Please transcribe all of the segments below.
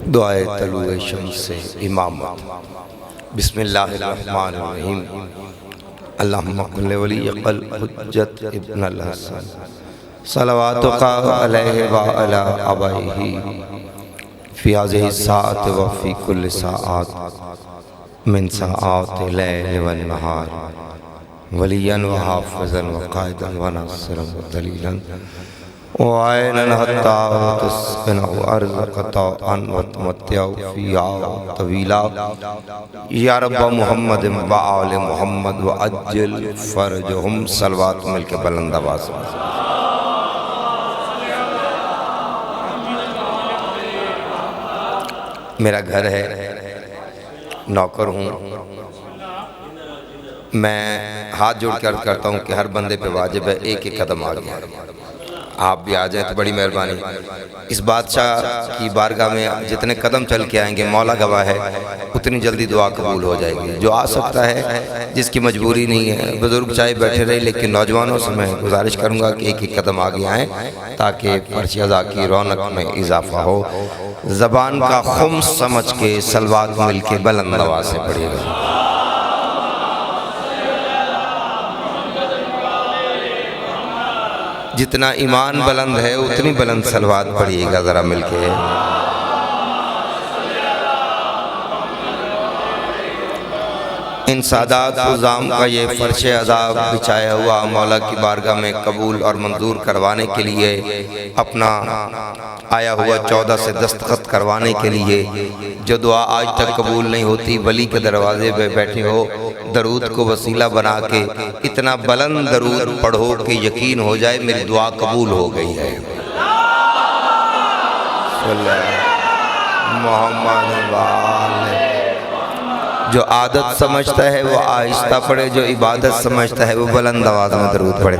दुआए तलुए शम्से इमामत। बिस्मिल्लाहिर्रहमानिर्रहीम। अल्लाहुम्मा कुल्लि वलिय्यिल हुज्जत इब्नुल हसन सलवातुका अलैहि व अला आबाइही फी हाज़िहि साअत व फी कुल्लि साअत मिन साआतिल लैल वन नहार वलिय्यन व हाफ़िज़न व क़ाइदन व नासिरन व दलीलन व आइनन हत्ता तुस्किनहु अर्ज़क़तन व तुमत्तिअहु फ़ीहा तवीला या रब्ब मुहम्मद व आले मुहम्मद व अज्जिल फ़रजहुम। सलवात मिल के बुलंद आवाज़ में। मेरा घर है, नौकर हूँ। मैं हाथ जोड़ कर करता हूँ कि हर बंदे पे वाजिब है एक एक कदम आगे। आप भी आ जाए तो बड़ी मेहरबानी। इस बादशाह की बारगाह में जितने कदम चल के आएंगे मौला गवाह है, उतनी जल्दी दुआ कबूल हो जाएगी। जो आ सकता है, जिसकी मजबूरी नहीं है, बुजुर्ग चाहे बैठे रहे, लेकिन नौजवानों से मैं गुजारिश करूँगा कि एक एक कदम आगे आएँ ताकि फर्श अज़ा की रौनक में इजाफा हो। ज़बान का खुम्स समझ के सलवात मिल के बुलंद आवाज़ से पढ़िएगा। जितना ईमान बुलंद है उतनी बुलंद सलवात पढ़िएगा ज़रा मिलके। इन सादात गुज़ाम का ये फ़र्श अज़ाब बिछाया हुआ मौला की बारगाह में कबूल और मंजूर करवाने के लिए, अपना आया हुआ 14 से दस्तखत करवाने के लिए, जो दुआ आज तक कबूल नहीं होती, वली के दरवाजे पे बैठे हो, दरूद को वसीला बना के इतना बुलंद दरूद पढ़ो कि यकीन हो जाए मेरी दुआ कबूल हो गई है। जो आदत समझता है वो आहिस्ता पढ़े, जो इबादत समझता है वो बुलंद आवाज़ में दरूद पढ़े।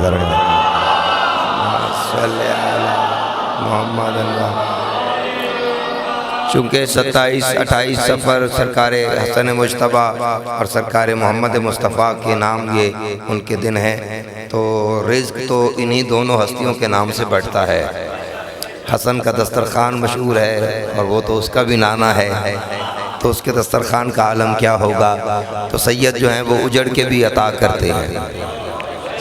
चूँकि 27-28 सफ़र सरकार हसन मुज्तबा और सरकार मोहम्मद मुस्तफ़ा के नाम ये उनके दिन हैं, तो रिज़्क़ तो इन्हीं दोनों हस्तियों के नाम से बढ़ता है। हसन का दस्तरखान मशहूर है और वो तो उसका भी नाना है, तो उसके दस्तरखान का आलम क्या होगा। तो सैयद जो हैं वो उजड़ के भी अता करते हैं,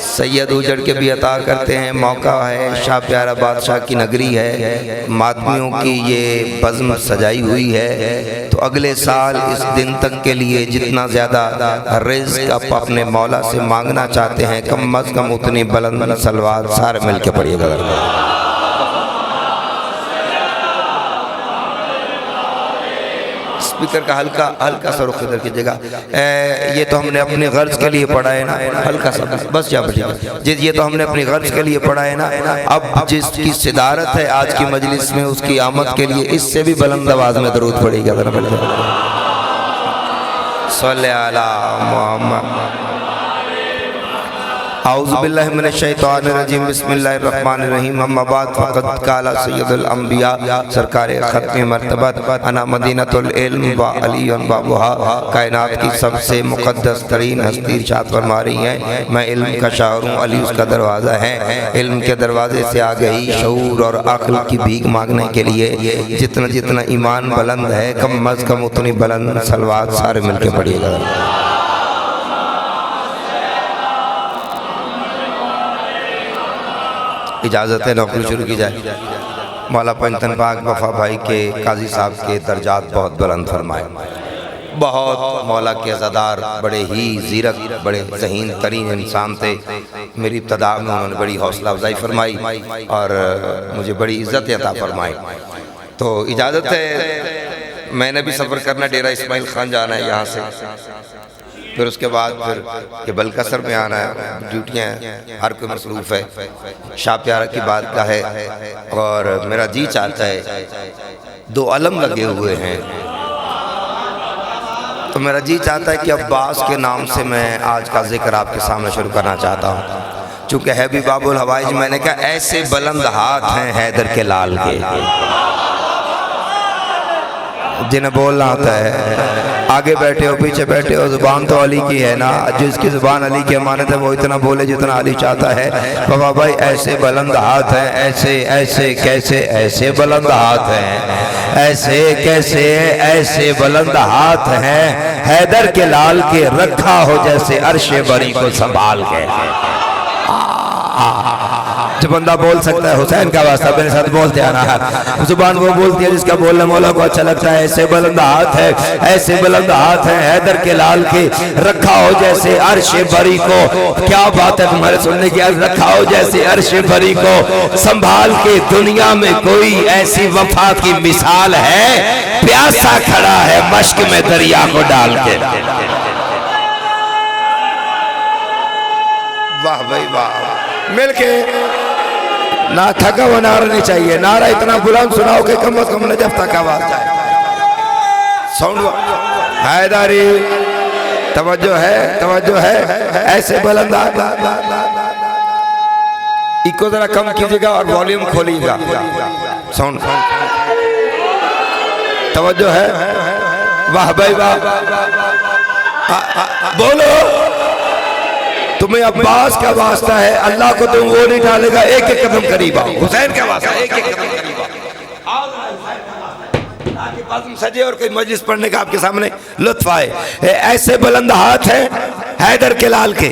सैयद उजड़ के भी अता करते हैं। मौका है, शाह प्यारा बादशाह की नगरी है, मातमियों की ये बज़्म सजाई हुई है। तो अगले साल इस दिन तक के लिए जितना ज़्यादा रिज़्क़ आप अपने मौला से मांगना चाहते हैं, कम अज़ कम उतनी बुलंद सलवात सारे मिल के पढ़िएगा। स्पीकर का हल्का सा रुख इधर कीजिएगा। ये तो हमने अपने गर्ज के लिए पढ़ा है ना, हल्का सा बस जा बचिएगा। ये तो हमने अपनी गर्ज के लिए पढ़ा है ना। अब जिसकी सिदारत है आज की मजलिस में, उसकी आमद के लिए इससे भी बुलंद आवाज में दरूद पड़ेगा। सल्ले अला मुहम्मद। औज़ु बिल्लाहि मिनश शैतानिर रजीम। बिस्मिल्लाहिर्रहमानिर्रहीम। अम्मा बाद फ़क़द क़ाला सय्यदुल अंबिया सरकार ख़त्म मर्तबत अना मदीनतुल इल्म व अलीयुन बाबुहा। कायनात की सबसे मुक़द्दस तरीन हस्ती इरशाद फरमा रही हैं, मैं इल्म का शायर हूँ, अली उसका दरवाज़ा है। इल्म के दरवाजे से आ गई शऊर और अक़ल की भीख मांगने के लिए। जितना जितना ईमान बुलंद है, कम अज़ कम उतनी बुलंद सलवात सारे मिल के पढ़िएगा। इजाज़त है, नौकरी शुरू की जाए। मौला पंचतन पाक वफ़ा भाई के काजी साहब के दर्जात बहुत बुलंद फरमाए। बहुत मौला के अज़ादार, बड़े ही ज़ीरक, बड़े ज़हीन तरीन इंसान थे। मेरी इब्तिदा में उन्होंने बड़ी हौसला अफजाई फरमाई और मुझे बड़ी इज़्ज़त अता फरमाई। तो इजाज़त है, मैंने भी सफ़र करना, डेरा इस्माइल खान जाना है यहाँ से, फिर उसके बाद फिर ये बलकसर में आना है, ड्यूटियाँ हर कोई मसरूफ़ है। शाह प्यारा की बात का है और मेरा जी चाहता है, 2 अलम लगे हुए हैं, तो मेरा जी चाहता है कि अब्बास के नाम से मैं आज का जिक्र आपके सामने शुरू करना चाहता हूँ। चूँकि है भी बाबुल हवाइज, मैंने कहा ऐसे बुलंद हाथ हैं हैदर के लाल के, जिन्हें बोलना होता है आगे बैठे हो पीछे बैठे हो, जुबान तो अली की है ना, जिसकी जुबान अली की अमानत है वो इतना बोले जितना अली चाहता है। बाबा भाई ऐसे बुलंद हाथ हैं, ऐसे ऐसे कैसे ऐसे बुलंद हाथ हैं, ऐसे कैसे ऐसे बुलंद हाथ हैं, हैदर के लाल के रखा हो जैसे अर्शे बरी को संभाल के। जो बंदा बोल सकता है हुसैन का वास्ता मेरे साथ बोलते आना, जुबान वो बोलती है जिसका बोलने मौला को अच्छा लगता है। ऐसे बुलंद हाथ है, ऐसे बुलंद हाथ है, हैदर के लाल के रखा हो जैसे अर्शे बरी को। क्या बात है तुम्हारे सुनने की, रखा हो जैसे अर्शे बरी को संभाल के। दुनिया में कोई ऐसी वफा की मिसाल है, प्यासा खड़ा है मश्क में दरिया को डाल के। वाह भाई वाह, मिलके ना थका हुआ नारा नहीं चाहिए, नारा इतना बुलंद सुनाओ कि कम से कम नजफ तक आवाज जाए। साउंड हैदरी, तवज्जो है, ऐसे बुलंद इको जरा कम कीजिएगा और वॉल्यूम खोलिएगा। साउंड तवज्जो है, वाह भाई वाह, बोलो तुम्हें अब्बास का वास्ता है, अल्लाह को तुम वो नहीं डालेगा, एक एक कदम करीब आओ। हुसैन का वास्ता, एक एक कदम करीब आओ, ताकि बाज़म सजे और कोई मजलिस पढ़ने का आपके सामने लुत्फ आए। ऐसे बुलंद हाथ हैं हैदर के लाल के।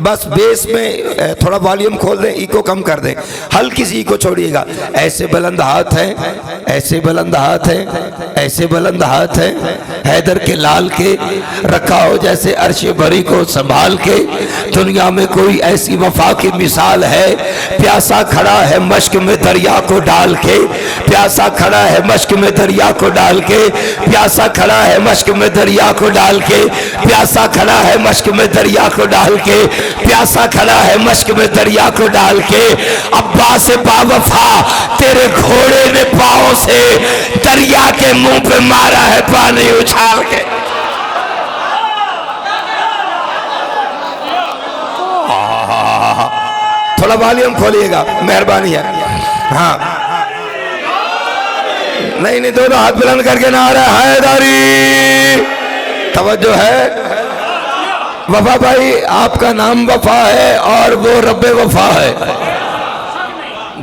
बस बेस में थोड़ा वॉल्यूम खोल दें, इको कम कर दें, हल्की सी इको छोड़िएगा। ऐसे बुलंद हाथ हैं, ऐसे बुलंद हाथ हैं, ऐसे बुलंद हाथ हैं, हैदर के लाल के रखा हो जैसे अर्शे बरी को संभाल के। दुनिया में कोई ऐसी वफा की मिसाल है, प्यासा खड़ा है मश्क में दरिया को डाल के। प्यासा खड़ा है मश्क में दरिया को डाल के, प्यासा खड़ा है मश्क में दरिया को डाल के, प्यासा खड़ा है मश्क में दरिया को डाल के, प्यासा खड़ा है मश्क में दरिया को डाल के। अब्बास बावफा तेरे घोड़े ने पांव से दरिया के मुंह पे मारा है पानी उछाल के। थोड़ा वॉल्यूम खोलिएगा, मेहरबानी है। हाँ नहीं, दोनों हाथ बुलंद करके नारा हैदरी, तवज्जो है। वफा भाई आपका नाम वफा है और वो रब्बे वफा है।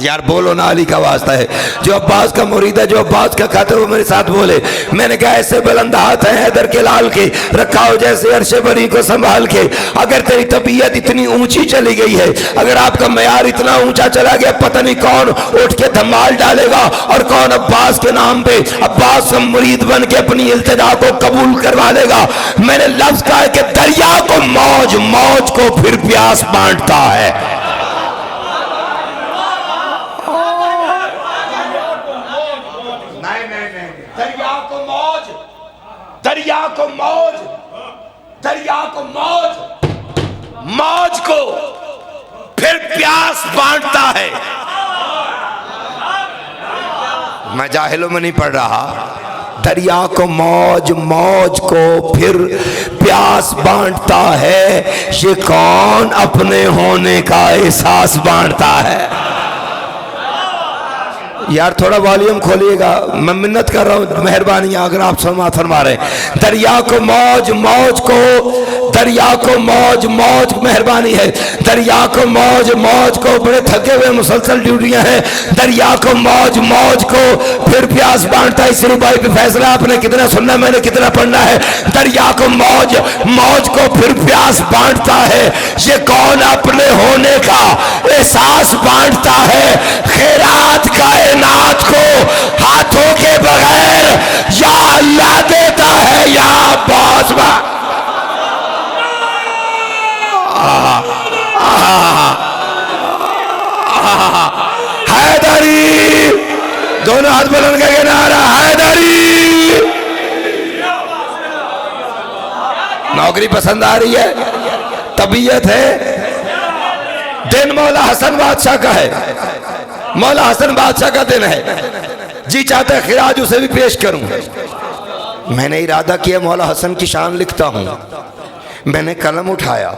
यार बोलो ना, अली का वास्ता है। जो अब्बास का मुरीद है, जो अब्बास का खाते, वो मेरे साथ बोले। मैंने कहा ऐसे बुलंद हाथ है हैदर के लाल के, रखा हो जैसे अर्शे बरी को संभाल के। अगर तेरी तबीयत इतनी ऊंची चली गई है, अगर आपका मयार इतना ऊंचा चला गया, पता नहीं कौन उठ के धमाल डालेगा और कौन अब्बास के नाम पे अब्बास का मुरीद बन के अपनी इल्तिजा को कबूल करवा लेगा। मैंने लफ्ज कहा कि दरिया को मौज, मौज को फिर प्यास बांटता है। दरिया को मौज, दरिया को मौज, मौज को फिर प्यास बांटता है। मैं जाहिलों में नहीं पढ़ रहा। दरिया को मौज, मौज को फिर प्यास बांटता है। ये कौन अपने होने का एहसास बांटता है। यार थोड़ा वॉल्यूम खोलिएगा, मैं मिन्नत कर रहा हूँ, मेहरबानी अगर आप फरमा रहे। दरिया को मौज, मौज को, दरिया को मौज, मौज, मेहरबानी है। दरिया को मौज, मौज को, बड़े थके हुए मुसलसल ड्यूटियां हैं। दरिया को मौज, मौज को फिर प्यास बांटता है। इस रुबाई पे फैसला आपने कितना सुनना, मैंने कितना पढ़ना है। दरिया को मौज, मौज को फिर प्यास बांटता है। ये कौन अपने होने का एहसास बांटता है। खैरात कायनात को हाथों के बगैर या अल्लाह देता है या अब्बास। हैदरी, दोनों हाथ बुलंद करके नारा हैदरी। नौकरी पसंद आ रही है, तबीयत है। दिन मौला हसन बादशाह का है, मौला हसन बादशाह का दिन है। जी चाहता है खिराज उसे भी पेश करूं। मैंने इरादा किया मौला हसन की शान लिखता हूं। मैंने कलम उठाया,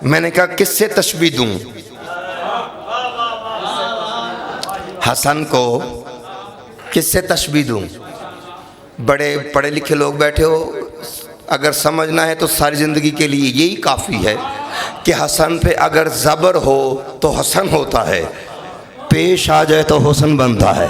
मैंने कहा किससे तशबीह दूं। हसन को किससे तशबीह दूं। बड़े पढ़े लिखे लोग बैठे हो, अगर समझना है तो सारी ज़िंदगी के लिए यही काफ़ी है कि हसन पे अगर ज़बर हो तो हसन होता है, पेश आ जाए तो हुस्न बनता है।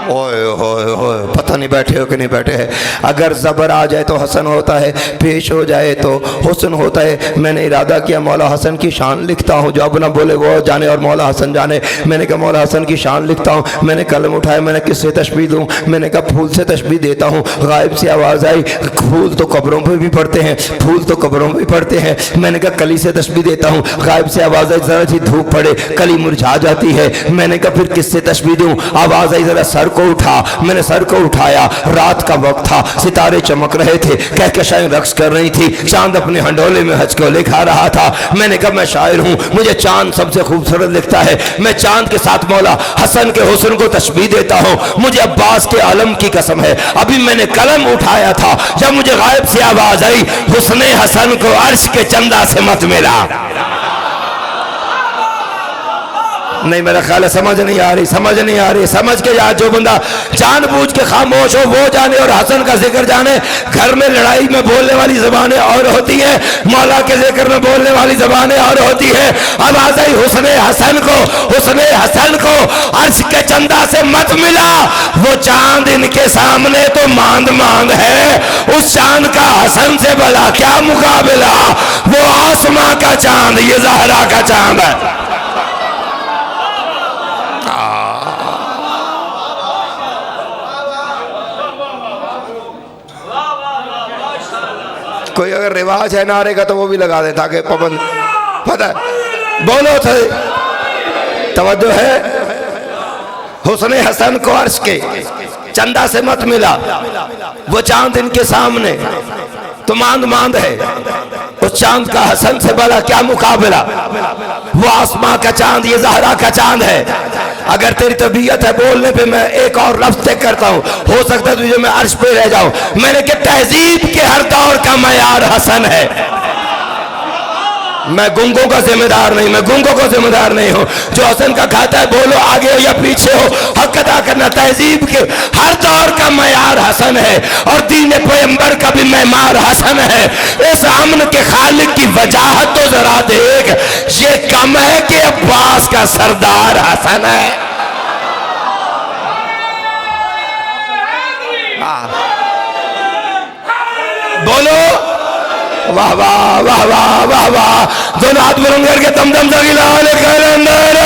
ओए होए होए, पता नहीं बैठे हो कि नहीं बैठे हैं। अगर ज़बर आ जाए तो हसन होता है, पेश हो जाए तो हुस्न होता है। मैंने इरादा किया मौला हसन की शान लिखता हूँ, जो अब ना बोले वो जाने और मौला हसन जाने। मैंने कहा मौला हसन की शान लिखता हूँ। मैंने कलम उठाया, मैंने किससे तशबीह दूँ? मैंने कहा फूल से तशबीह देता हूँ। गायब से आवाज़ आई, फूल तो कब्रों पर भी पड़ते हैं, फूल तो कब्रों पर भी पड़ते हैं। मैंने कहा कली से तशबीह देता हूँ। गायब से आवाज़ आई, ज़रा सी धूप पड़े कली मुरझा जाती है। मैंने कहा फिर किससे तशबीह दूँ? आवाज़ आई, ज़रा सर को उठा। मैंने सर को उठाया, रात का वक्त था, सितारे चमक रहे थे, कहकशाएं रक्स कर रही थी, चांद अपने हंडोले में हचकोले खा रहा था। मैंने कहा मैं शायर हूँ, मुझे चांद सबसे खूबसूरत लिखता है। मैं चांद के साथ मौला हसन के हुस्न को तशबीह देता हूँ। मुझे अब्बास के आलम की कसम है, अभी मैंने कलम उठाया था जब मुझे गायब से आवाज आई, हुस्ने हसन को अर्श के चंदा से मत मिला। नहीं, मेरा ख्याल है समझ नहीं आ रही, समझ नहीं आ रही। समझ के यार, जो बंदा जानबूझ के खामोश हो वो जाने और हसन का जिक्र जाने। घर में लड़ाई में बोलने वाली जबानें और होती है, मौला के जिक्र में बोलने वाली जबानें और होती है। अब आ गई हुस्ने हसन को, हुस्ने हसन को अर्श के चंदा से मत मिला। वो चांद इनके सामने तो मांद मांद है, उस चांद का हसन से भला क्या मुकाबला। वो आसमां का चांद, ये ज़हरा का चांद है। कोई अगर रिवाज है नारे का तो वो भी लगा दे ताकि पाबंद पता बोलो थे। तवज्जो है, हुस्ने हसन को अर्श के चंदा से मत मिला। वो चांद इनके सामने तो मांद मांद है, उस चांद का हसन से बड़ा क्या मुकाबला। वो आसमां का चांद, ये ज़हरा का चांद है। अगर तेरी तबीयत है बोलने पे मैं एक और लफ्ज़ तय करता हूँ, हो सकता है तुझे मैं अर्श पे रह जाऊं। मैंने कहा तहजीब के हर दौर का मयार हसन है। मैं गुंगों का जिम्मेदार नहीं, मैं गुंगों का जिम्मेदार नहीं हूँ। जो हसन का खाता है बोलो आगे हो या पीछे हो, हक अदा करना। तहजीब के हर दौर का मयार हसन है और दीन पैगंबर का भी मेमार हसन है। इस अमन के खालिक की वजाहत तो जरा देख, ये कम है कि अब्बास का सरदार हसन है। बोलो वाह वाह वाह वाह वाह वाह। दोनों हाथ बुलंद करके दमदम अंदर।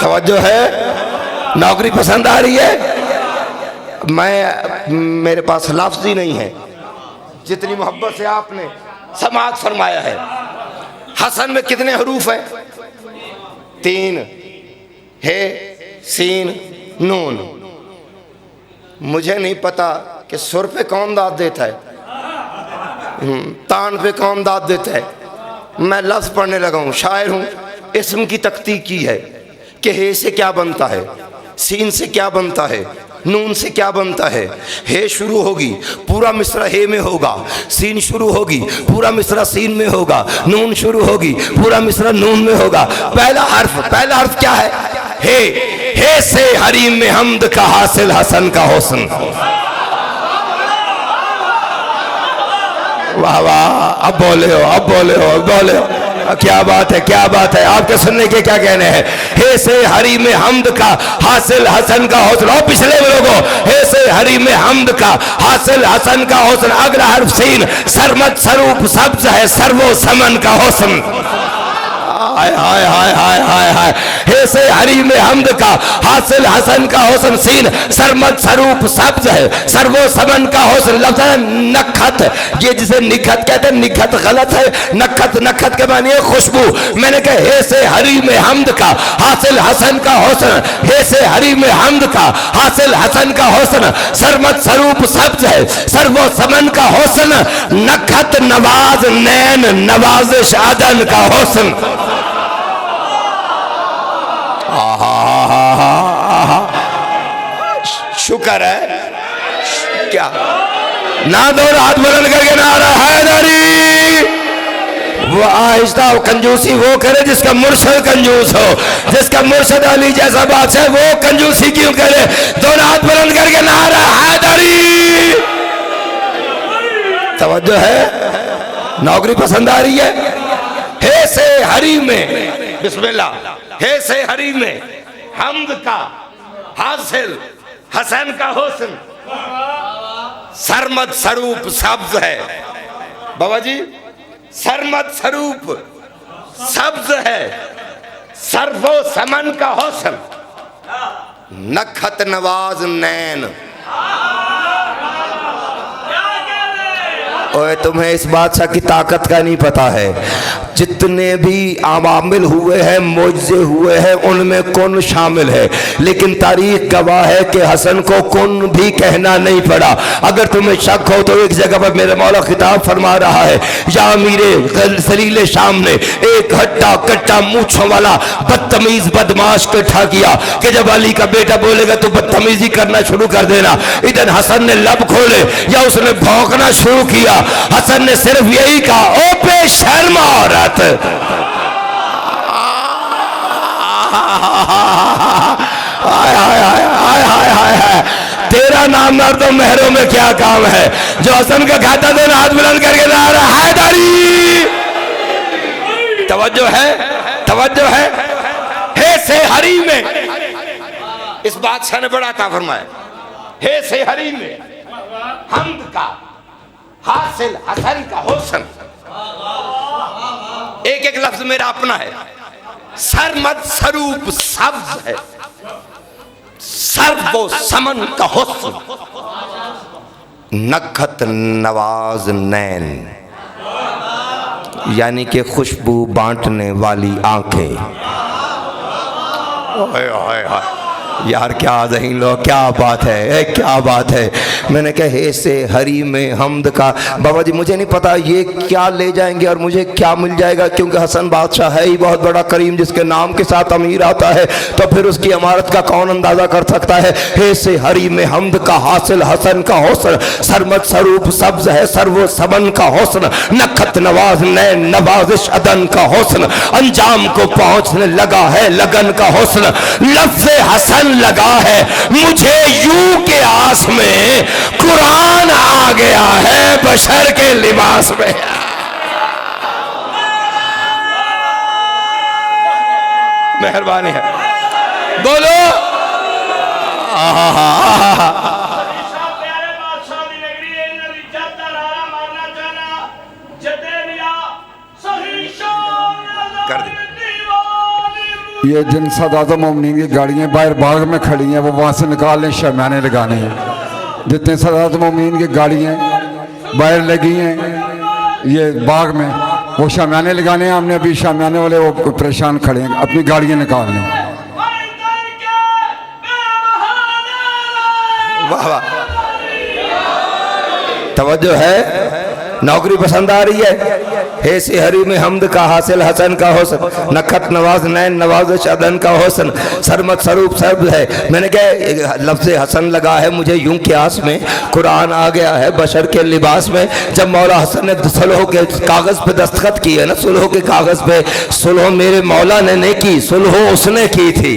तवज्जो है, नौकरी पसंद आ रही है। मेरे पास लफ्ज़ ही नहीं है, जितनी मोहब्बत से आपने समाअत फरमाया है। हसन में कितने हरूफ हैं? 3 हे सीन नून। मुझे नहीं पता कि सुर पे कौन दाद देता है, तान पे कौन दाद देता है। मैं लफ्ज़ पढ़ने लगा हूँ, शायर हूँ। इस्म की तख्ती की है कि हे से क्या बनता है, सीन से क्या बनता है, नून से क्या बनता है। हे शुरू होगी, पूरा मिसरा हे में होगा। सीन शुरू होगी, पूरा मिसरा सीन में होगा। नून शुरू होगी, पूरा मिसरा नून में होगा। पहला हर्फ क्या है? हे से हरीम में हमद का हासिल हसन का हुस्न। वाह वाह, अब बोले हो, अब बोले हो, अब बोले हो। क्या बात है, क्या बात है। आपके सुनने के क्या कहने हैं? हे से हरी में हमद का हासिल हसन का हौसला। पिछले लोगों, हे से हरी में हमद का हासिल हसन का हौसला। अगला हर्फ सीन, सरमत सरूप सब्ज है सर्वो समन का हौसन। हाय हाय हाय हाय हाय हाय। हे से हरी में हमद का हासिल हसन का हुस्न। सीन सरमत सरूप सब्ज है सर्वो समन का हुस्न। लफ्ज़ है नखत, ये जिसे निखत कहते हैं, निखत गलत है। नखत, नखत के मानिए खुशबू। मैंने कहा हे से हरी में हमद का हासिल हसन का हुस्न। हे से हरी में हमद का हासिल हसन का हुस्न। सरमत सरूप सब्ज है सर्वो समन का हुस्न। नखत नवाज नैन नवाजिश अदन का हुस्न। शुक्र है क्या ना दो हाथ बुलंद करके नारा हैदरी वो आहिस्ता कंजूसी वो करे जिसका मुर्शद कंजूस हो, जिसका मुर्शद अली जैसा बात है वो कंजूसी क्यों करे। दोनों हाथ बुलंद करके नारा हैदरी। तवज्जो है, नौकरी पसंद आ रही है। हे से हरी में बिस्मिल्लाह, हे से हरी में हम्द का हासिल हसन का हुस्न सरमद स्वरूप सब्ज है। बाबा जी सरमद स्वरूप सब्ज है, सर्वो समन का हुस्न नखत नवाज नैन। ओए तुम्हें इस बादशाह की ताकत का नहीं पता है। जितने भी आवामिल हुए हैं, मोजे हुए हैं, उनमें कौन शामिल है, लेकिन तारीख गवाह है कि हसन को कौन भी कहना नहीं पड़ा। अगर तुम्हें शक हो तो एक जगह पर मेरे मौला खिताब फरमा रहा है, या मेरे सलीले शाम ने एक हट्टा कट्टा मूछों वाला बदतमीज बदमाश को ठा किया कि जब अली का बेटा बोलेगा तो बदतमीजी करना शुरू कर देना। इधर हसन ने लब खोले या उसने भौंकना शुरू किया। हसन ने सिर्फ यही कहा, ओ बेशर्म औरत, तेरा नाम मर्दों महरों में क्या काम है। जो हसन का खाता था हाथ बुलंद करके नारा हैदरी। तवज्जो है, तवज्जो है। हे से हरी में इस बादशाह ने बड़ा था फरमाया, हे से हरी में हम्द का हासिल हसन का हुस्न। एक एक लफ्ज मेरा अपना है। सरमद स्वरूप सब्ज है, सर्वो समन का हुस्न नखत नवाज नैन, यानी कि खुशबू बांटने वाली आंखें। ओए ओए ओए यार क्या ज़हीन लो, क्या बात है, क्या बात है। मैंने कहा हे से हरी में हम्द का। बाबा जी मुझे नहीं पता ये क्या ले जाएंगे और मुझे क्या मिल जाएगा, क्योंकि हसन बादशाह है ही बहुत बड़ा करीम, जिसके नाम के साथ अमीर आता है तो फिर उसकी इमारत का कौन अंदाजा कर सकता है। हे से हरी में हम्द का हासिल हसन का हुस्न सरमद स्वरूप सब्ज है, सर्वो समन का हुस्न नखत नवाज नैन नवाजिश अदन का हुस्न अंजाम को पहुंचने लगा है लगन का हुस्न लफ्ज़े हसन लगा है मुझे यूं के आस में कुरान आ गया है बशर के लिबास में। मेहरबानी है, बोलो कर दे। ये जिन सदातों मोमिनीन की गाड़ियाँ बाहर बाग में खड़ी हैं वो वहाँ से निकाल लें, शामियाने लगाने हैं। जितने सदातों मोमिनीन की गाड़ियाँ बाहर लगी हैं ये बाग में वो शामियाने लगाने हैं। हमने अभी शामियाने वाले वो परेशान खड़े हैं, अपनी गाड़ियाँ निकाल लें। वाह वाह, तवज्जो है, नौकरी पसंद आ रही है। हे से हरी में हम्द का हासिल हसन का हुस्न नखत नवाज नैन नवाजिश अदन का हुस्न सरमद स्वरूप सर्व है। मैंने कहा लफ्ज़ हसन लगा है मुझे यूं के आस में कुरान आ गया है बशर के लिबास में। जब मौला हसन ने सुलह के कागज़ पे दस्तखत किए ना, सुलह के कागज़ पे, सुलह मेरे मौला ने नहीं की, सुलह उसने की थी।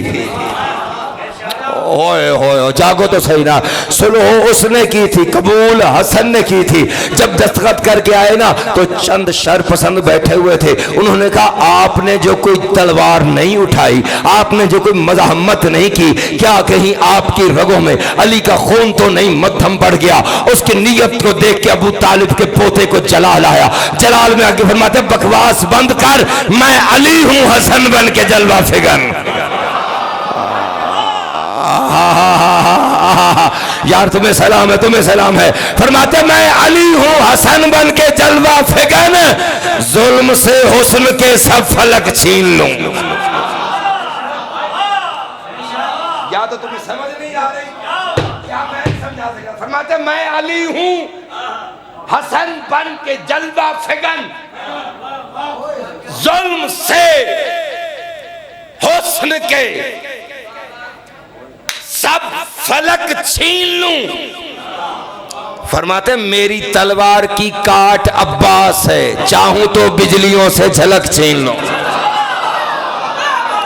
ओए होए जागो तो सही ना, सुलह उसने की थी, कबूल हसन ने की थी। जब दस्तखत करके आए ना तो चंद शर पसंद बैठे हुए थे। उन्होंने कहा आपने जो कोई तलवार नहीं उठाई, आपने जो कोई मज़ाहमत नहीं की, क्या कहीं आपकी रगों में अली का खून तो नहीं मद्धम पड़ गया। उसकी नीयत को देख के अबू तालिब के पोते को जलाल आया। जलाल में आगे फरमाते बकवास बंद कर, मैं अली हूं हसन बन के जलवा फिगन। यार तुम्हें सलाम है, तुम्हें सलाम है। फरमाते मैं अली हूं हसन बन के जलवा फिगन, जुल्म से हुस्न के सब फलक छीन लूं। या तो तुम्हें समझ नहीं आ रही, क्या मैं समझा सका। फरमाते मैं अली हूं हसन बन के जलवा फिगन, जुल्म से हुस्न के सब फलक छीन लूं। फरमाते मेरी तलवार की काट अब्बास है, चाहूं तो बिजलियों से झलक छीन लो।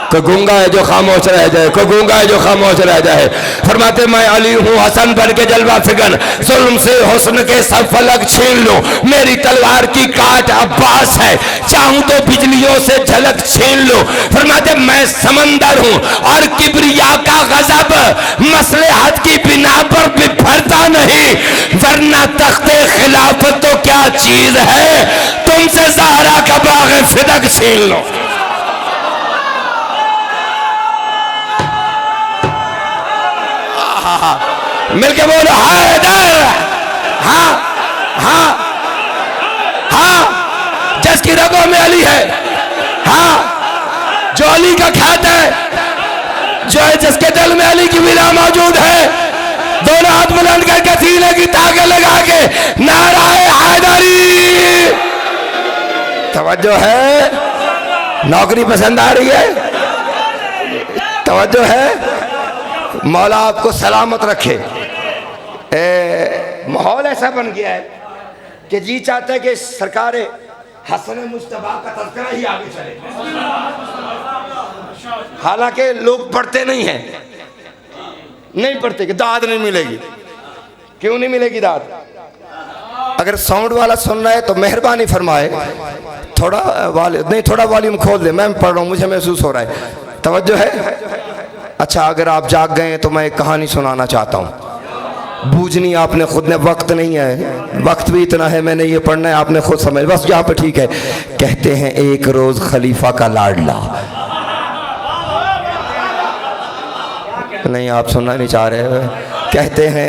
कोई गूंगा है जो खामोश रह जाए, कोई गूंगा है जो खामोश रह जाए। फरमाते मैं अली हूँ हसन बन के जलवा फिगन, जुल्म से हुस्न के सब फलक छीन लो। मेरी तलवार की काट अब्बास है, चाहूं तो बिजलियों से झलक छीन लो। फरमाते मैं समंदर हूँ और किबरिया का गजब मसलहत की बिना पर बिफरता नहीं, वरना तख्ते खिलाफत तो क्या चीज है, तुमसे ज़हरा का बाग़ फिदक छीन लो। मिलके बोलो हैदर। हाँ हाँ हाँ, जिसकी रगों में अली है, हाँ जो अली का ख्यात है, जो है जिसके दिल में अली की विला मौजूद है, दोनों हाथ बुलंद करके सीने की ताकत लगा के नाराए हैदरी। तवज्जो है, नौकरी पसंद आ रही है, तवज्जो है, मौला आपको सलामत रखे। माहौल ऐसा बन गया है कि जी चाहता है कि सरकार हसन मुस्तफा का तज़किरा ही आगे चले, हालांकि लोग पढ़ते नहीं हैं, नहीं पढ़ते कि दाद नहीं मिलेगी। क्यों नहीं मिलेगी दाद? अगर साउंड वाला सुन रहा है तो मेहरबानी फरमाए थोड़ा थोड़ा वॉल्यूम खोल दे, मैं पढ़ रहा हूँ, मुझे महसूस हो रहा है। तवज्जो है? अच्छा, अगर आप जाग गए तो मैं एक कहानी सुनाना चाहता हूँ। बूझनी आपने खुद ने, वक्त नहीं है, वक्त भी इतना है, मैंने ये पढ़ना है, आपने खुद समझ, बस यहाँ पे ठीक है। कहते हैं एक रोज खलीफा का लाडला, नहीं आप सुनना नहीं चाह रहे। कहते हैं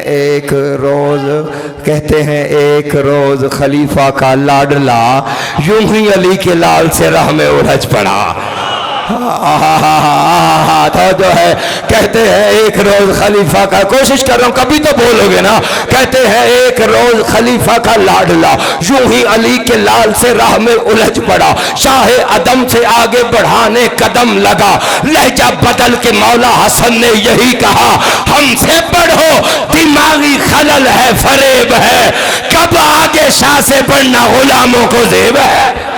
एक रोज खलीफा का लाडला यूं ही अली के लाल से राह में उलझ पड़ा। तो जो है कहते हैं एक रोज खलीफा का, कोशिश कर रहा हूं कभी तो बोलोगे ना। कहते हैं एक रोज खलीफा का लाडला यूं ही अली के लाल से राह में उलझ पड़ा, शाहे अदम से आगे बढ़ाने कदम लगा, लहजा बदल के मौला हसन ने यही कहा, हमसे पढ़ो दिमागी खलल है फरेब है, कब आगे शाह से बढ़ना गुलामों को जेब है।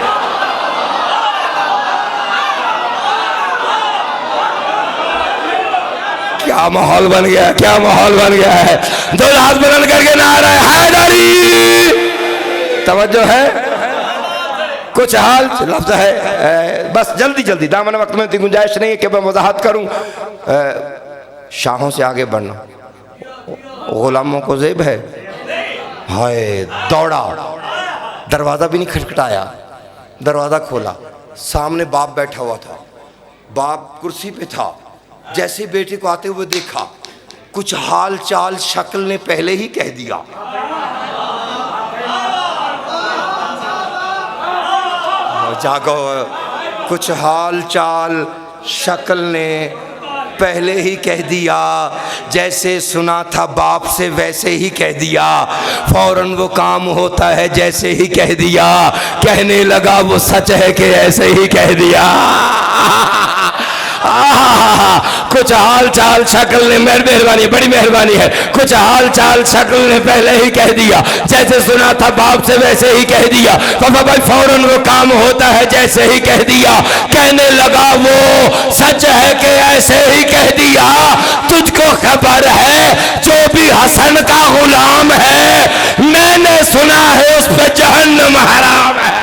क्या माहौल बन गया, क्या माहौल बन गया है। दो हाथ बुलंद करके नारा हैदरी। तवज्जो है, कुछ हाल लफ्ज़ है, बस जल्दी जल्दी, दामन वक्त में इतनी गुंजाइश नहीं है कि मैं वजाहत करूं। शाहों से आगे बढ़ना गुलामों को ज़ेब है। हाय दौड़ा, दरवाज़ा भी नहीं खटखटाया, दरवाज़ा खोला, सामने बाप बैठा हुआ था, बाप कुर्सी पे था। जैसे बेटे को आते हुए देखा, कुछ हाल चाल शक्ल ने पहले ही कह दिया। जागो, कुछ हाल चाल शक्ल ने पहले ही कह दिया, जैसे सुना था बाप से वैसे ही कह दिया, फौरन वो काम होता है जैसे ही कह दिया, कहने लगा वो सच है कि ऐसे ही कह दिया। कुछ हाल चाल शक्ल ने, मेहरबानी, बड़ी मेहरबानी है, कुछ हाल चाल शक्ल ने पहले ही कह दिया, जैसे सुना था बाप से वैसे ही कह दिया, पापा भाई फौरन वो काम होता है जैसे ही कह दिया, कहने लगा वो सच है कि ऐसे ही कह दिया, तुझको खबर है जो भी हसन का गुलाम है, मैंने सुना है उस पर जहन्नम हराम है।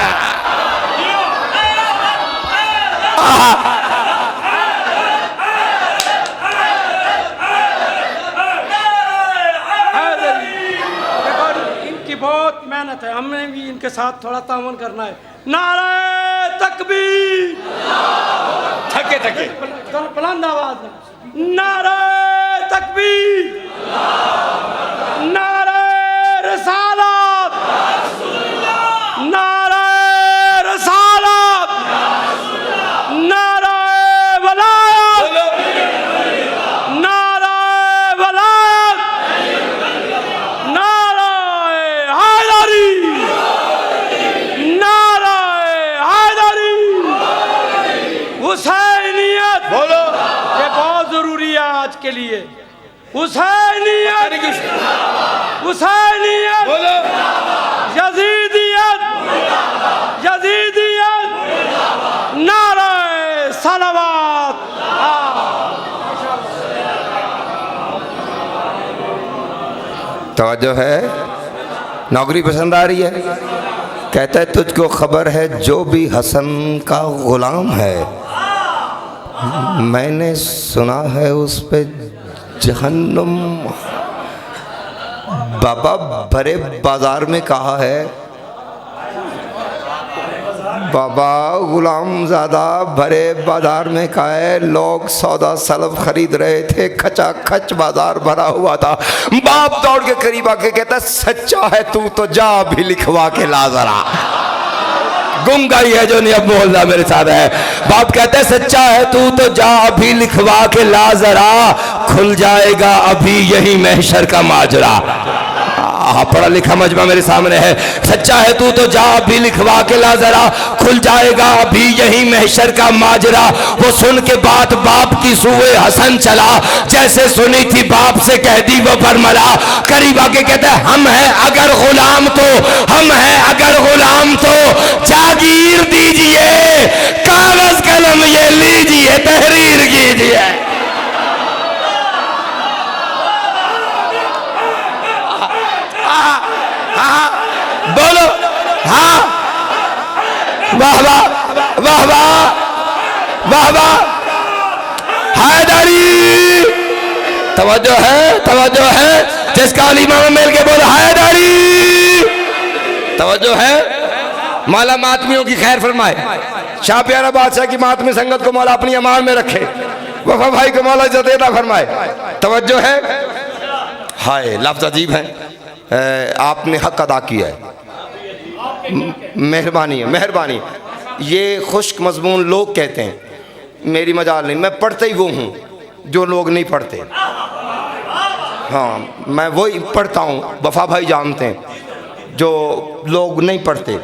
है, हमने भी इनके साथ थोड़ा तामन करना है। नारे तकबीर, थके थके बुलंद आवाज में नारे तकबीर, नारे रिसालत, नारे रिसालत, नारे वलायत, नारे वलायत, नारे हैदरी, नारे हैदरी, हुसैनियत। बोलो, ये बहुत जरूरी है आज के लिए। हुसैनियत, हुसैनियत, यजीदियत, यजीदियत, नारे सलावत। तवज्जो है, नौकरी पसंद आ रही है? कहता है तुझको खबर है जो भी हसन का गुलाम है, मैंने सुना है उस पे जहन्नुम। बाबा भरे बाजार में कहा है, बाबा गुलाम ज़्यादा भरे बाजार में कहा है, लोग सौदा सलब खरीद रहे थे, खचा खच बाजार भरा हुआ था। बाप दौड़ के करीब आके कहता सच्चा है तू तो जा भी लिखवा के ला जरा। गुम गई है जो नहीं अब बोलना मेरे साथ है। बाप कहते हैं सच्चा है तू तो जा अभी लिखवा के ला जरा, खुल जाएगा अभी यही महशर का माजरा। पढ़ा लिखा मजमा मेरे सामने है। सच्चा है तू तो जा अभी लिखवा के ला जरा, खुल जाएगा अभी यही महशर का माजरा। वो सुन के बात बाप की सुए हसन चला, जैसे सुनी थी बाप से कह दी वो बरमला। करीब आके कहते हैं हम हैं अगर गुलाम तो, हम हैं अगर गुलाम तो जागीर दीजिए, कागज कलम ये लीजिए, तहरीर कीजिए। बोलो हाँ, वाह वाह वाह वाह वाह वाह, हैदरी। तवज्जो है, तवज्जो है, जिसका अलीमा में मिल के बोलो हैदरी। तवज्जो है, मौला मातमियों की खैर फरमाए, शाह प्यारा बादशाह की मातमी संगत को मौला अपनी अमान में रखे, वफा भाई को मौला इज्जत अता फरमाए। तवज्जो है, हाय लफ्ज़ अजीब है, आपने हक अदा किया है, मेहरबानी है, मेहरबानी। ये खुश्क मजमून लोग कहते हैं, मेरी मजाल नहीं, मैं पढ़ता ही वो हूँ जो लोग नहीं पढ़ते। हाँ मैं वही पढ़ता हूँ, वफा भाई जानते हैं, जो लोग नहीं पढ़ते।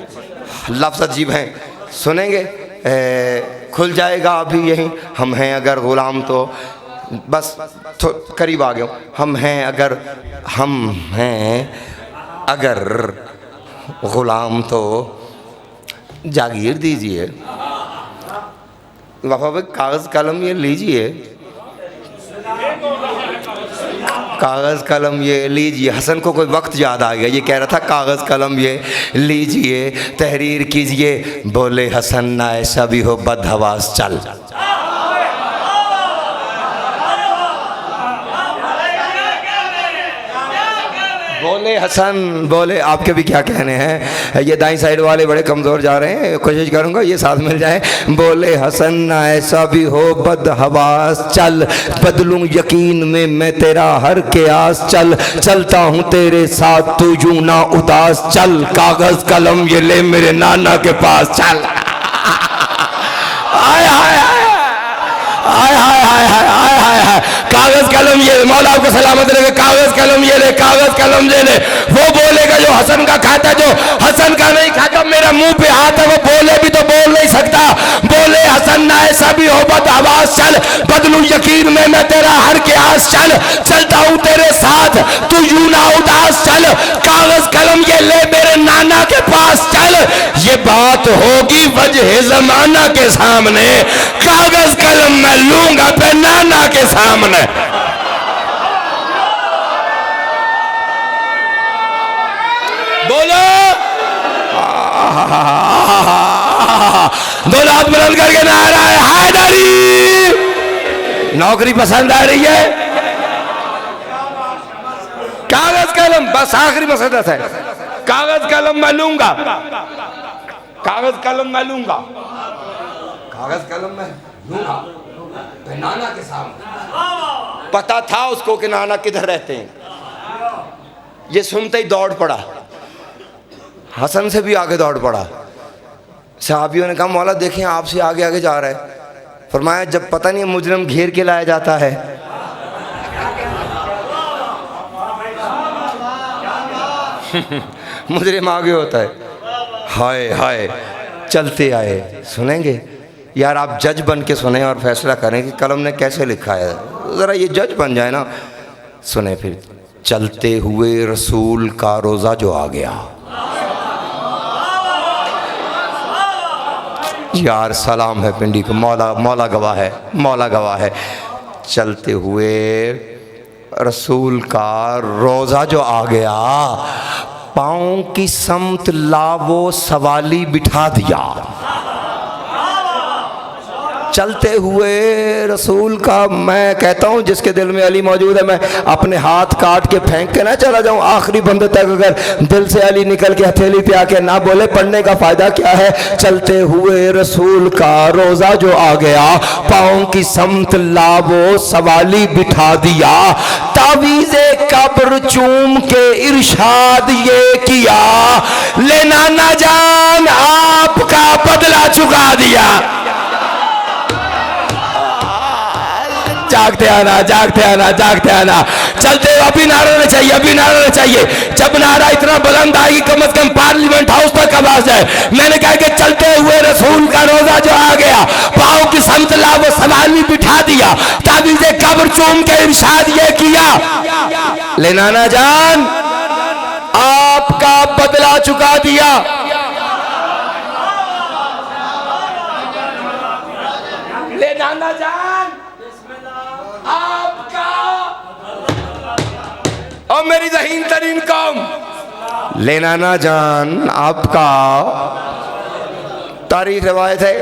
लफ्ज़ अजीब हैं, सुनेंगे। खुल जाएगा अभी यही हम हैं अगर गुलाम तो, बस करीब आ गया। हम हैं अगर, हम हैं अगर गुलाम तो जागीर दीजिए। वफा भाई कागज़ कलम ये लीजिए, कागज़ कलम ये लीजिए। हसन को कोई वक्त याद आ गया, ये कह रहा था कागज़ कलम ये लीजिए, तहरीर कीजिए। बोले हसन ना ऐसा भी हो बदहवास चल। बोले हसन, बोले आपके भी क्या कहने हैं। ये दाई साइड वाले बड़े कमज़ोर जा रहे हैं, कोशिश करूँगा ये साथ मिल जाए। बोले हसन ना ऐसा भी हो बदहवास चल, बदलूं यकीन में मैं तेरा हर क्यास चल, चलता हूँ तेरे साथ तू यूं ना उदास चल, कागज़ कलम ये ले मेरे नाना के पास चल। आय हाय हाय हाय हाय हाय हाय हाय हाय, कागज़ कलम ये, मौला आपको सलामत रखे, कागज़ कलम ये ले, कागज़ कलम ये ले। वो बोलेगा जो हसन का खाता, जो हसन का नहीं खाता। मेरा मुंह पे हाथ है, वो बोले भी तो बोल नहीं सकता। बोले हसन ना ऐसा भी हो बदहवास चल, बदलूं यकीन में मैं तेरा हर क्यास चल, चलता हूँ तेरे साथ तू यूं ना उदास चल, कागज़ कलम ये ले मेरे नाना के पास चल। ये बात होगी वजह ज़माना के सामने, कागज़ कलम मैं लूंगा पे नाना के सामने। बोलो दोनों हाथ बुलंद करके नारा है हैदरी। नौकरी पसंद आ रही है, कागज कलम बस आखिरी मसला है, कागज कलम मैं लूंगा, कागज कलम मैं लूंगा, कागज कलम मैं लूंगा नाना के सामने। पता था उसको कि नाना किधर रहते हैं, ये सुनते ही दौड़ पड़ा, हसन से भी आगे दौड़ पड़ा। साहबियों ने कहा मौला देखें आपसे आगे आगे जा रहा है। फरमाया जब पता नहीं मुजरिम घेर के लाया जाता है, मुजरिम आगे होता है। हाय हाय चलते आए। सुनेंगे यार, आप जज बन के सुने और फैसला करें कि कलम ने कैसे लिखा है। ज़रा ये जज बन जाए ना, सुने फिर, चलते हुए रसूल का रोज़ा जो आ गया, यार सलाम है पिंडी को, मौला मौला गवाह है, मौला गवाह है। चलते हुए रसूल का रोज़ा जो आ गया, पाँव की समत लावो सवाली बिठा दिया। चलते हुए रसूल का, मैं कहता हूँ जिसके दिल में अली मौजूद है, मैं अपने हाथ काट के फेंक के ना चला जाऊँ आखिरी बंदे तक, अगर दिल से अली निकल के हथेली पे आके ना बोले, पढ़ने का फायदा क्या है। चलते हुए रसूल का रोज़ा जो आ गया, पाँव की समत लावो सवाली बिठा दिया, तावीज़े कब्र चूम के इरशाद ये किया, ले नाना जान आपका बदला चुका दिया। जागते आना, जागते आना, जागते आना। चलते अभी नारा रहना चाहिए, अभी नारा रहना चाहिए। जब नारा इतना बुलंद आएगी कम से कम पार्लियामेंट हाउस तक आवाज है। मैंने कहा कि चलते हुए रसूल का रोजा जो आ गया, पाँव की समत लावो सवाली बिठा दिया, तावीज़े कब्र चूम के इरशाद ये किया, ले नाना जान आपका बदला चुका दिया। ले नाना जान आपका, और मेरी ज़हीन तरीन कौम, ले नाना जान आपका। तारीख रिवायत है,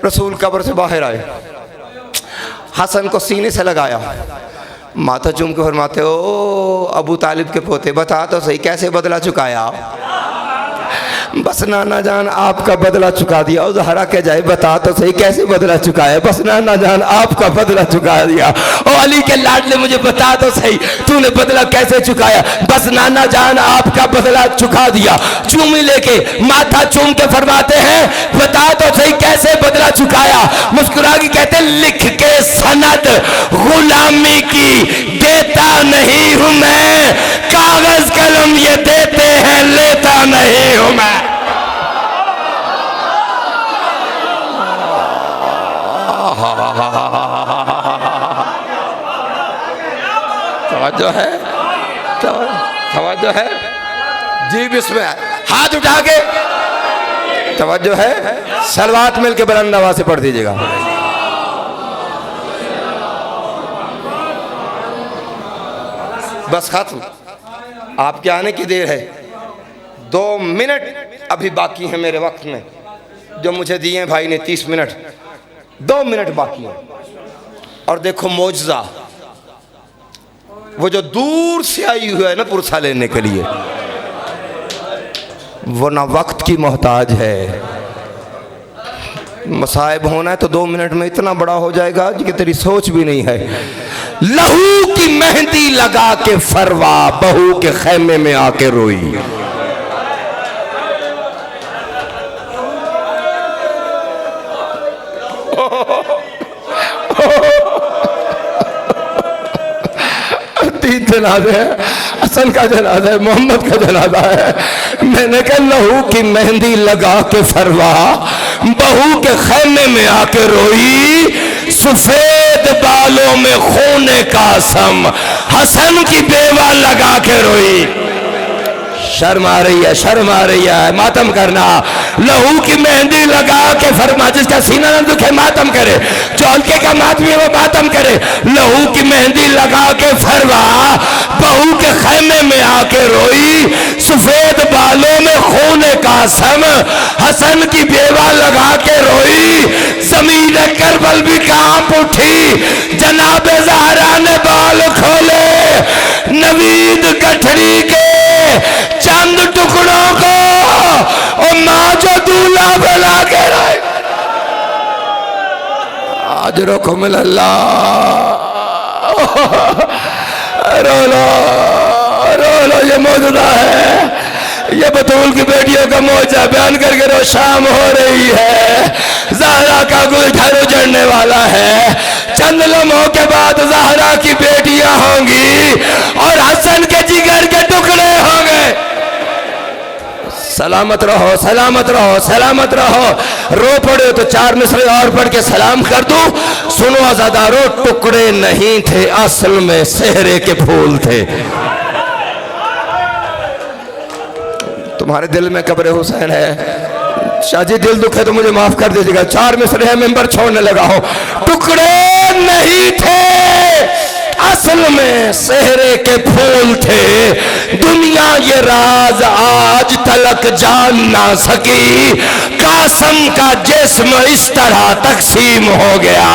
रसूल कब्र से बाहर आए, हसन को सीने से लगाया, माथा चूम के फरमाते, ओ अबू तालिब के पोते, बता तो सही कैसे बदला चुकाया। बस नाना जान आपका बदला चुका दिया। और ज़हरा के जाए, बता तो सही कैसे बदला चुकाया। बस नाना जान आपका बदला चुका दिया। और अली के लाडले मुझे बता तो सही तूने बदला कैसे चुकाया। बस नाना जान आपका बदला चुका दिया। चूमी लेके माथा चूम के फरमाते हैं, बता तो सही कैसे बदला चुकाया। मुस्कुरा के कहते, लिख के सनद गुलामी की देता नहीं हूं मैं, कागज कलम ये देते हैं लेता नहीं हूं मैं। तवज्जो है, तवज्जो है जी, बिस्मिल्लाह हाथ उठा के तवज्जो है। सलवात मिल के बुलंद आवाज से पढ़ दीजिएगा। बस खत्म, आपके आने की देर है। 2 मिनट अभी बाकी है मेरे वक्त में, जो मुझे दिए हैं भाई ने 30 मिनट, 2 मिनट बाकी है। और देखो मौजज़ा, वो जो दूर से आई हुई है ना पुरसा लेने के लिए, वो ना वक्त की मोहताज है। मसाइब होना है तो 2 मिनट में इतना बड़ा हो जाएगा कि तेरी सोच भी नहीं है। लहू की मेहंदी लगा के फरवा, बहू के खैमे में आके रोई। तीन जनाजे हैं, हसन का जनाजा है, मोहम्मद का जनाजा है। मैंने कहा लहू की मेहंदी लगा के फरवा, बहू के खैमे में आके रोई, सफेद बालों में खूने का सम, हसन की बेवा लगा के रोई। शर्म आ रही है, शर्म आ रही है, मातम करना। लहू की मेहंदी लगा के फरमा, जिसका सीना न दुखे मातम करे, चौलके का मातमी वो मातम करे। लहू की मेहंदी लगा के फरमा, बहू के खैमे में आके रोई, सफेद बालों में खून का सम, हसन की बेवा लगा के रोई। जमीन करबल भी कांप उठी, जनाब ज़हरा ने बाल खोले, नवीद गठरी के चंद टुकड़ों को और माँ जो दूल्हा बना के रहे। आज रोको मिल्ला, रो लो रो लो, ये मौजूदा है, ये बतूल की बेटियों का मोर्चा बयान करके रो। शाम हो रही है, ज़हरा का गुलशन उजड़ने वाला है। चंद लम्हों के बाद ज़हरा की बेटियां होंगी और हसन के जिगर के टुकड़े होंगे। सलामत रहो, सलामत रहो, सलामत रहो। रो पड़े हो तो 4 मिसरे और पढ़ के सलाम कर दूं। सुनो आजादारो, टुकड़े नहीं थे असल में सेहरे के फूल थे। तुम्हारे दिल में कब्र हुसैन है, शाजी दिल दुख है तो मुझे माफ कर दीजिएगा। 4 मिसरे है, मेंबर छोड़ने लगा हो। टुकड़े नहीं थे असल में सेहरे के फूल थे। दुनिया ये राज आज तलक जान ना सकी। कासम का जिस्म इस तरह तकसीम हो गया,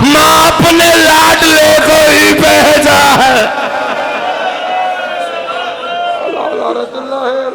माँ अपने लाडले को ही भेजा है।